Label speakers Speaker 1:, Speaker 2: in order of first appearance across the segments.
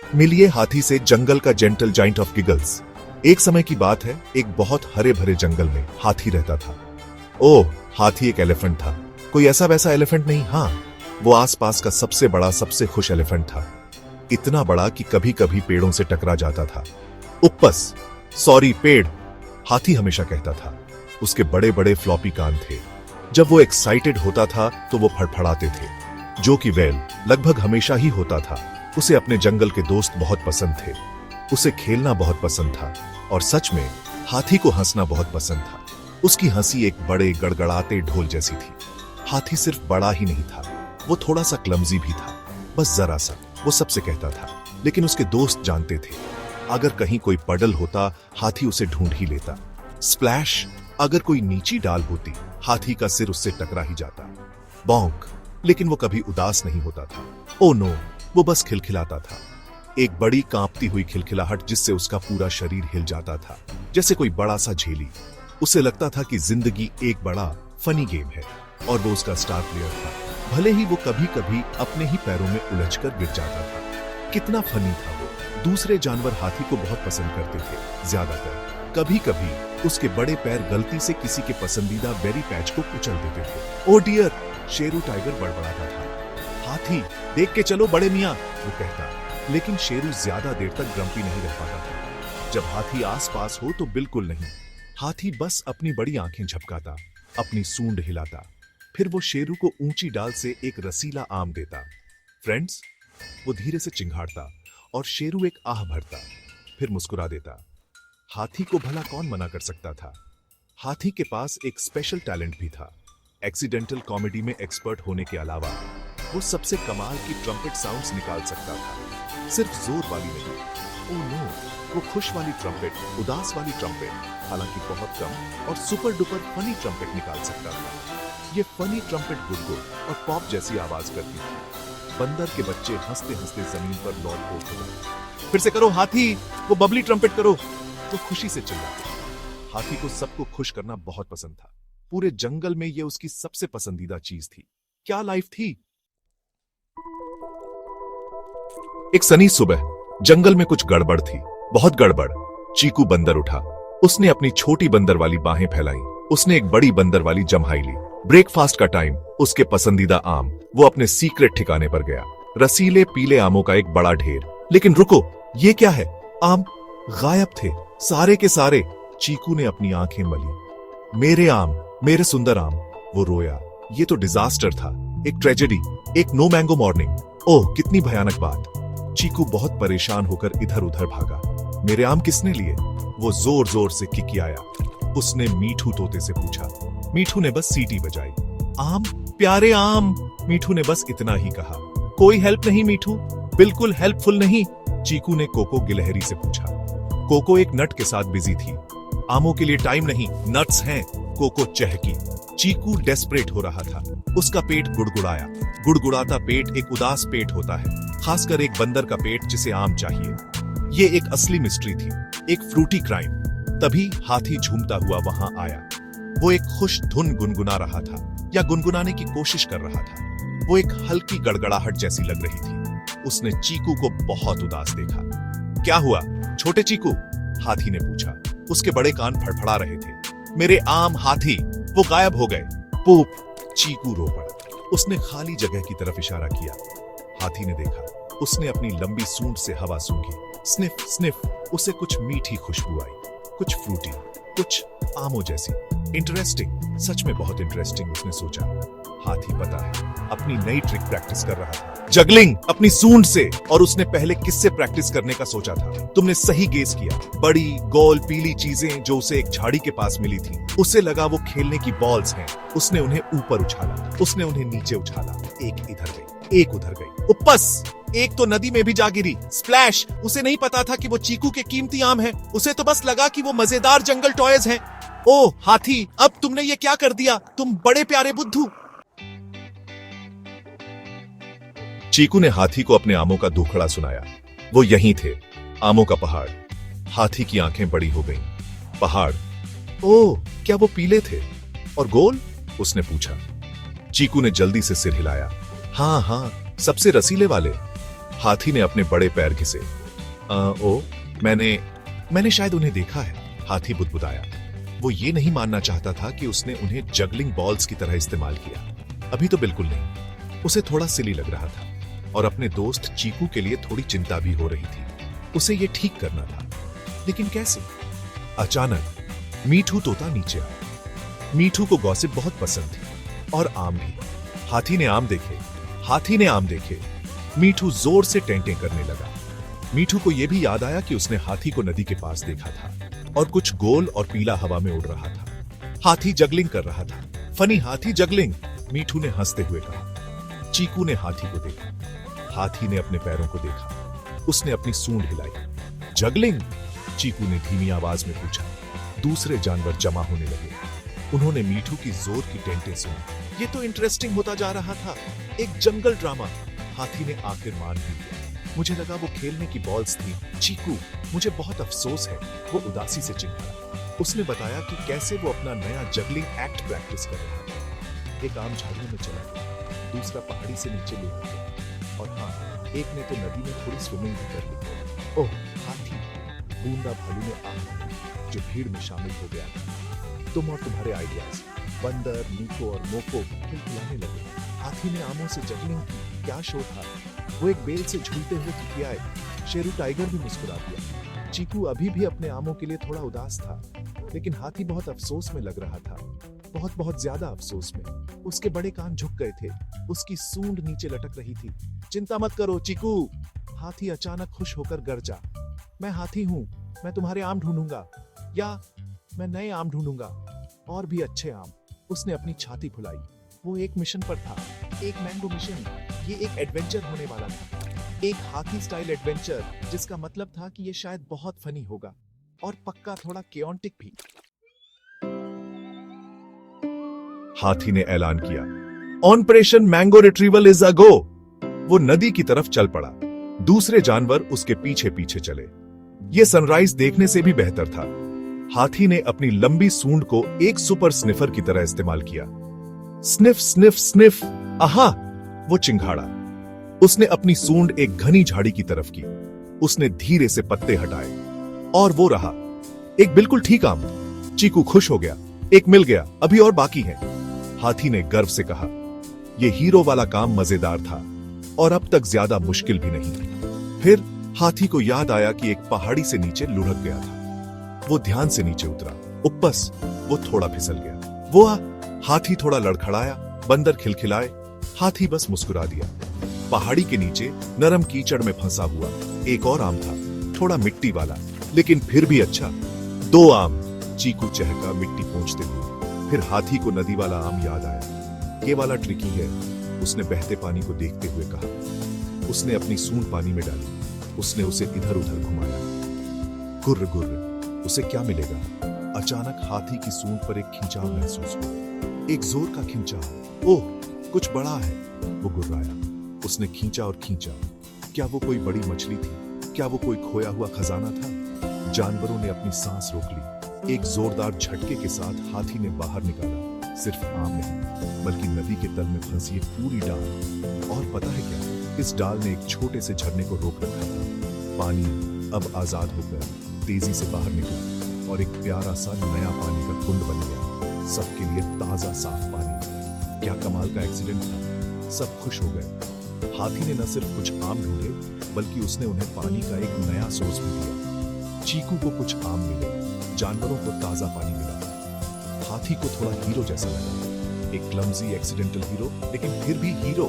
Speaker 1: मिलिए हाथी से, जंगल का जेंटल जाइंट ऑफ गिगल्स। एक समय की बात है, एक बहुत हरे भरे जंगल में हाथी रहता था। ओह, हाथी एक एलिफेंट था। कोई ऐसा वैसा एलिफेंट नहीं, हाँ, वो आसपास का सबसे बड़ा, सबसे खुश एलिफेंट था। इतना बड़ा कि कभी कभी पेड़ों से टकरा जाता था। उपस, सॉरी पेड़, हाथी हमेशा कहता था। उसके बड़े बड़े फ्लॉपी कान थे। जब वो एक्साइटेड होता था तो वो फड़फड़ाते थे, जो कि वेल लगभग हमेशा ही होता था। उसे अपने जंगल के दोस्त बहुत पसंद थे। उसे खेलना बहुत पसंद था और सच में हाथी को हंसना बहुत पसंद था। उसकी हंसी एक बड़े गड़गड़ाते ढोल जैसी थी। हाथी सिर्फ बड़ा ही नहीं था, वो थोड़ा सा क्लमजी भी था, बस जरा सा, वो सबसे कहता था। लेकिन उसके दोस्त जानते थे, अगर कहीं कोई पडल होता, हाथी उसे ढूंढ ही लेता। स्प्लैश, अगर कोई नीची डाल होती, हाथी का सिर उससे टकरा ही जाता। बॉन्क, लेकिन वो कभी उदास नहीं होता था। ओ नो, वो बस खिलखिलाता था। एक बड़ी कांपती हुई खिलखिलाहट जिससे उसका पूरा शरीर हिल जाता था, जैसे कोई बड़ा सा झेली। उसे लगता था कि जिंदगी एक बड़ा फनी गेम है और वो उसका स्टार प्लेयर था। भले ही वो कभी कभी अपने ही पैरों में उलझकर गिर जाता था। कितना फनी था वो। दूसरे जानवर हाथी को बहुत पसंद करते थे, ज्यादातर। कभी कभी उसके बड़े पैर गलती से किसी के पसंदीदा बेरी पैच को कुचल देते थे। ओ डियर, शेरू टाइगर बड़बड़ाता था। हाथी, देख के चलो बड़े मियां, वो कहता। लेकिन शेरू ज्यादा देर तक ग्रम्पी नहीं रह पाता था। जब हाथी आसपास हो तो बिल्कुल नहीं। हाथी बस अपनी बड़ी आंखें झपकाता, अपनी सूंड हिलाता, फिर वो शेरू को ऊंची डाल से एक रसीला आम देता। फ्रेंड्स, वो धीरे से चिंघाड़ता और शेरू एक आह भरता, फिर मुस्कुरा देता। हाथी को भला कौन मना कर सकता था। हाथी के पास एक स्पेशल टैलेंट भी था। एक्सीडेंटल कॉमेडी में एक्सपर्ट होने के अलावा वो सबसे कमाल की ट्रम्पेट साउंड्स निकाल सकता था। सिर्फ जोर वाली नहीं, ओह नो, वो खुश वाली ट्रम्पेट, उदास वाली ट्रम्पेट, हालांकि बहुत कम, और सुपर डुपर फनी ट्रम्पेट निकाल सकता था। ये फनी ट्रम्पेट गुडगुड और पॉप जैसी आवाज करती थी। बंदर के बच्चे हंसते हंसते जमीन पर लौट पड़ते। फिर से करो हाथी, वो बबली ट्रम्पेट करो, तो खुशी से चिल्लाते। हाथी को सबको खुश करना बहुत पसंद था। पूरे जंगल में ये उसकी सबसे पसंदीदा चीज थी। क्या लाइफ थी। एक सनी सुबह जंगल में कुछ गड़बड़ थी, बहुत गड़बड़। चीकू बंदर उठा। उसने अपनी छोटी बंदर वाली बाहें फैलाई। उसने एक बड़ी बंदर वाली जम्हाई ली। ब्रेकफास्ट का टाइम, उसके पसंदीदा आम। वो अपने सीक्रेट ठिकाने पर गया। रसीले पीले आमों का एक बड़ा ढेर। लेकिन रुको, ये क्या है? आम गायब थे, सारे के सारे। चीकू ने अपनी आंखें मली। मेरे आम, मेरे सुंदर आम। वो रोया। ये तो डिजास्टर था, एक ट्रेजेडी, एक नो मैंगो मॉर्निंग। ओह, कितनी भयानक बात। चीकू बहुत परेशान होकर इधर उधर भागा। मेरे आम किसने लिए? वो जोर जोर से किकियाया। उसने मीठू तोते से पूछा। मीठू ने बस सीटी बजाई। आम, प्यारे आम। मीठू ने बस इतना ही कहा। कोई हेल्प नहीं मीठू, बिल्कुल हेल्पफुल नहीं। चीकू ने कोको गिलहरी से पूछा। कोको एक नट के साथ बिजी थी। आमों के लिए टाइम नहीं, नट्स हैं। कोको चहकी। चीकू डेस्परेट हो रहा था। उसका पेट गुड़गुड़ाया। गुड़गुड़ाता पेट एक उदास पेट होता है, खासकर एक बंदर का पेट जिसे आम चाहिए। ये एक असली मिस्ट्री थी, एक फ्रूटी क्राइम। तभी हाथी झूमता हुआ वहां आया। वो एक खुश धुन गुनगुना रहा था, या गुनगुनाने की कोशिश कर रहा था। वो एक हल्की गड़गड़ाहट जैसी लग रही थी। उसने चीकू को बहुत उदास देखा। क्या हुआ छोटे चीकू? हाथी ने पूछा। उसके बड़े कान फड़फड़ा रहे थे। मेरे आम हाथी, वो गायब हो गए। पूप। चीकू रो पड़ा। उसने खाली जगह की तरफ इशारा किया। हाथी ने देखा। उसने अपनी लंबी सूंड से हवा सूंघी। Sniff sniff. उसे कुछ मीठी खुशबू आई, कुछ फ्रूटी, कुछ आमों जैसी। इंटरेस्टिंग, सच में बहुत इंटरेस्टिंग, उसने सोचा। हाथी पता है अपनी नई ट्रिक प्रैक्टिस कर रहा था, जगलिंग अपनी सूंड से। और उसने पहले किससे प्रैक्टिस करने का सोचा था? तुमने सही गेस किया। बड़ी गोल पीली चीजें जो उसे एक झाड़ी के पास मिली थी। उसे लगा वो खेलने की बॉल्स हैं। उसने उन्हें ऊपर उछाला, उसने उन्हें नीचे उछाला। एक इधर गई, एक उधर गई। उपस, एक तो नदी में भी जा गिरी। स्प्लैश, उसे नहीं पता था कि वो चीकू के कीमती आम है। उसे तो बस लगा कि वो मजेदार जंगल टॉयज हैं। ओ हाथी, अब तुमने ये क्या कर दिया, तुम बड़े प्यारे बुद्धू। चीकू ने हाथी को अपने आमों का दुखड़ा सुनाया। वो यहीं थे, आमों का पहाड़। हाथी की आंखें बड़ी हो गईं। पहाड़? ओह, क्या वो पीले थे और गोल? उसने पूछा। चीकू ने जल्दी से सिर हिलाया। हाँ हाँ, सबसे रसीले वाले। हाथी ने अपने बड़े पैर घिसे। ओ, मैंने शायद उन्हें देखा है, हाथी बुदबुदाया। वो ये नहीं मानना चाहता था कि उसने उन्हें जगलिंग बॉल्स की तरह इस्तेमाल किया। अभी तो बिल्कुल नहीं। उसे थोड़ा सिली लग रहा था और अपने दोस्त चीकू के लिए थोड़ी चिंता भी हो रही थी। उसे ये ठीक करना था, लेकिन कैसे? अचानक मीठू तोता नीचे आया। मीठू को गॉसिप बहुत पसंद थी और आम भी। हाथी ने आम देखे। मीठू जोर से टेंटें करने लगा। मीठू को यह भी याद आया कि उसने हाथी को नदी के पास देखा था और कुछ गोल और पीला हवा में उड़ रहा था। हाथी जगलिंग कर रहा था। फनी हाथी जगलिंग, मीठू ने हंसते हुए कहा। चीकू ने हाथी को देखा। हाथी ने अपने पैरों को देखा। उसने अपनी सूंड हिलाई। जगलिंग? चीकू ने धीमी आवाज में पूछा। दूसरे जानवर जमा होने लगे। उन्होंने मीठू की जोर की टेंटें सुनी। ये तो इंटरेस्टिंग होता जा रहा था, एक जंगल ड्रामा। हाथी ने आखिर मान भी लिया। मुझे लगा वो खेलने की बॉल्स थी। चीकू, मुझे बहुत अफसोस है, वो उदासी से चिल्लाया। उसने बताया कि कैसे वो अपना नया जगलिंग एक्ट प्रैक्टिस कर रहा था। एक आम झाड़ियों में चला गया, दूसरा पहाड़ी से नीचे लुढ़क गया, और हाँ, एक ने तो नदी में थोड़ी स्विमिंग भी कर ली। ओह हाथी, बूंदा भालू ने आग, जो भीड़ में शामिल हो गया था। तुम और तुम्हारे आइडियाज, बंदर, नीको और मोको खिलखिलाने लगे। हाथी ने आमों से जगलिंग की। क्या शो था! वो एक बेल से झूलते हुए किकियाए। शेरू टाइगर भी मुस्कुरा दिया। चीकू अभी भी अपने आमों के लिए थोड़ा उदास था, लेकिन हाथी बहुत अफसोस में लग रहा था, बहुत बहुत ज्यादा अफसोस में। उसके बड़े कान झुक गए थे, उसकी सूंड नीचे लटक रही थी। चिंता मत करो चीकू, हाथी अचानक खुश होकर गरजा। मैं हाथी हूं, मैं तुम्हारे आम ढूंढूंगा, या मैं नए आम ढूंढूंगा, और भी अच्छे आम। उसने अपनी छाती फुलाई। वो एक मिशन पर था, एक मैंगो मिशन। ये एक एडवेंचर होने वाला था, एक हाथी स्टाइल एडवेंचर, जिसका मतलब था कि ये शायद बहुत फनी होगा और पक्का थोड़ा केओटिक भी। हाथी ने ऐलान किया, operation mango retrieval is a go. वो नदी की तरफ चल पड़ा। दूसरे जानवर उसके पीछे पीछे चले। ये सनराइज देखने से भी बेहतर था। हाथी ने अपनी लंबी सूंड को एक सुपर स्निफर की तरह इस्तेमाल किया। स्निफ स्निफ स्निफ, आहा! वो चिंघाड़ा। उसने अपनी सूंड एक घनी झाड़ी की तरफ की। उसने धीरे से पत्ते हटाए, और वो रहा, एक बिल्कुल ठीक आम। चीकू खुश हो गया। एक मिल गया, अभी और बाकी है। हाथी ने गर्व से कहा, यह हीरो वाला काम मजेदार था और अब तक ज्यादा मुश्किल भी नहीं। फिर हाथी को याद आया कि एक पहाड़ी से नीचे लुढ़क गया था। वो ध्यान से नीचे उतरा। उपस, वो थोड़ा फिसल गया। वो हाथी थोड़ा लड़खड़ाया, बंदर खिलखिलाए, हाथी बस मुस्कुरा दिया। पहाड़ी के नीचे नरम कीचड़ में फंसा हुआ एक और आम था, थोड़ा मिट्टी वाला, लेकिन फिर भी अच्छा। 2 आम, चीकू चहका मिट्टी पोंछते हुए। फिर हाथी को नदी वाला आम याद आया। ये वाला ट्रिकी है, उसने बहते पानी को देखते हुए कहा। उसने अपनी सूंड पानी में डाली। उसने उसे इधर उधर घुमाया। गुर्र गुर्र, उसे क्या मिलेगा? अचानक हाथी की सूंड पर एक खिंचाव महसूस हुआ, एक जोर का खिंचाव। ओह, कुछ बड़ा है, वो गुर्राया। उसने खींचा और खींचा। क्या वो कोई बड़ी मछली थी? क्या वो कोई खोया हुआ खजाना था? जानवरों ने अपनी सांस रोक ली। एक जोरदार झटके के साथ हाथी ने बाहर निकाला सिर्फ आम नहीं, बल्कि नदी के तल में फंसी एक पूरी डाल। और पता है क्या? इस डाल ने एक छोटे से झरने को रोक रखा था। पानी अब आजाद होकर तेजी से बाहर निकला और एक प्यारा सा नया पानी का कुंड बन गया, सबके लिए ताजा साफ पानी। क्या कमाल का एक्सीडेंट था! सब खुश हो गए। हाथी ने न सिर्फ कुछ आम ढूंढे, बल्कि उसने उन्हें पानी का एक नया सोर्स भी दिया। चीकू को कुछ आम मिले, जानवरों को ताजा पानी मिला। हाथी को थोड़ा हीरो जैसा लगा, एक क्लमजी एक्सीडेंटल हीरो, लेकिन फिर भी हीरो।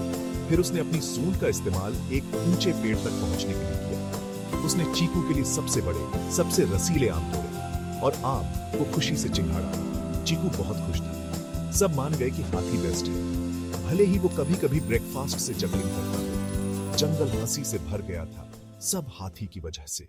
Speaker 1: फिर उसने अपनी सूंड का इस्तेमाल एक ऊंचे पेड़ तक पहुंचने के लिए किया। उसने चीकू के लिए सबसे बड़े, सबसे रसीले आम तोड़े और आम को खुशी से चिंघाड़ा। चीकू बहुत खुश था। सब मान गए कि हाथी बेस्ट है, भले ही वो कभी कभी ब्रेकफास्ट से जगलिंग करता था। जंगल हंसी से भर गया था, सब हाथी की वजह से।